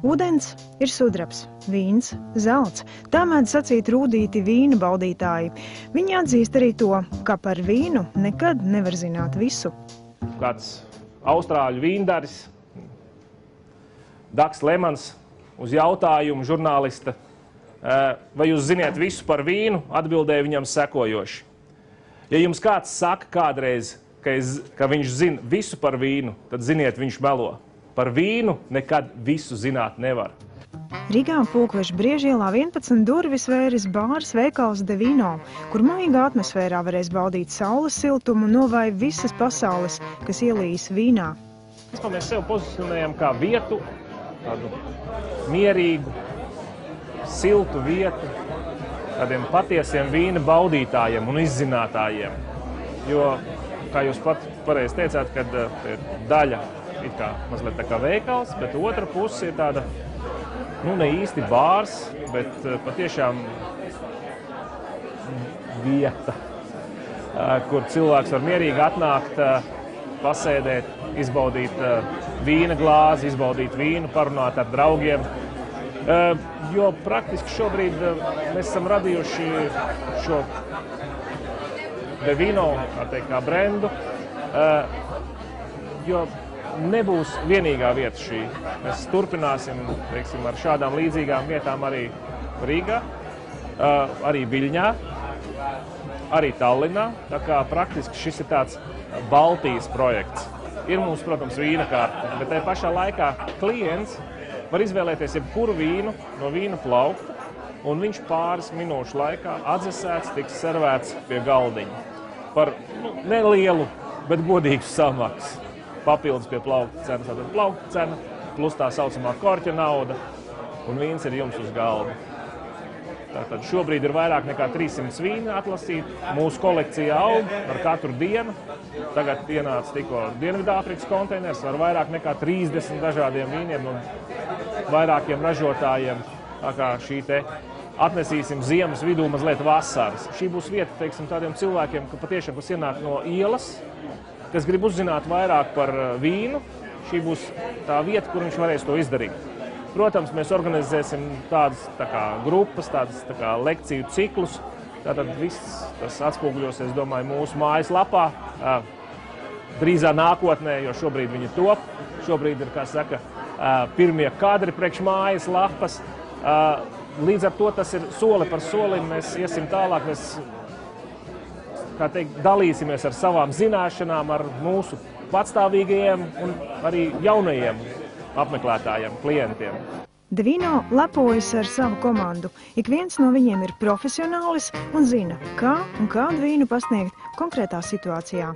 Ūdens ir sudrabs, vīns zelts. Tā mēdz sacīt rūdīti vīnu baudītāji. Viņi atzīst arī to, ka par vīnu nekad nevar zināt visu. Kāds austrāļu vīndaris, Daks Lemans, uz jautājumu žurnālista, vai jūs ziniet visu par vīnu, atbildēja viņam sekojoši. Ja jums kāds saka kādreiz, ka viņš zina visu par vīnu, tad ziniet, viņš melo. Par vīnu nekad visu zināt nevar. Rīgā Pulkveža Briežielā 11 durvis vēris bārs veikals De Vino, kur maigā atmosfērā varēs baudīt saules siltumu no vai visas pasaules, kas ielīs vīnā. Mēs sev pozicionējam kā vietu, tādu mierīgu, siltu vietu, tādiem patiesiem vīna baudītājiem un izzinātājiem. Jo, kā jūs pat pareizi teicāt, kad ir daļa it kā mazliet tā kā veikals, bet otra puse ir tāda, ne īsti bārs, bet patiešām vieta, kur cilvēks var mierīgi atnākt, pasēdēt, izbaudīt vīna glāzi, izbaudīt vīnu, parunāt ar draugiem. Jo praktiski šobrīd mēs esam radījuši šo De Vino, kā brendu, jo nebūs vienīgā vieta šī. Mēs turpināsim, teiksim, ar šādām līdzīgām vietām arī Rīgā, arī Viļņā, arī Tallinā. Tā kā praktiski šis ir tāds Baltijas projekts. Ir mums, protams, vīna kārta, bet tajā pašā laikā klients var izvēlēties jebkuru vīnu no vīna plaukta, un viņš pāris minūšu laikā atdzesēts, tiks servēts pie galdiņa. Par nelielu, bet godīgu samaksu. Papildus pie plaukta cenas, tātad plaukta cena, plus tā saucamā korķa nauda, un vīns ir jums uz galda. Tātad šobrīd ir vairāk nekā 300 vīna atlasīti, mūsu kolekcija aug ar katru dienu. Tagad ienāca tikko Dienvidāfrikas konteiners ar vairāk nekā 30 dažādiem vīniem un vairākiem ražotājiem. Tā kā šī te atnesīsim ziemas vidū mazliet vasaras. Šī būs vieta, teiksim, tādiem cilvēkiem, ka patiešām, kas ienāk no ielas, kas grib uzzināt vairāk par vīnu, šī būs tā vieta, kur viņš varēs to izdarīt. Protams, mēs organizēsim tādas grupas, tādas lekciju ciklus. Tātad viss tas atspoguļosies, domāju, mūsu mājaslapā drīzā nākotnē, jo šobrīd viņi top. Šobrīd ir, kā saka, pirmie kadri priekš mājas lapas. Līdz ar to tas ir soli par solim, mēs iesim tālāk, mēs dalīsimies ar savām zināšanām, ar mūsu patstāvīgajiem un arī jaunajiem apmeklētājiem, klientiem. De Vino lepojas ar savu komandu. Ik viens no viņiem ir profesionālis un zina, kā un kādu vīnu pasniegt konkrētā situācijā.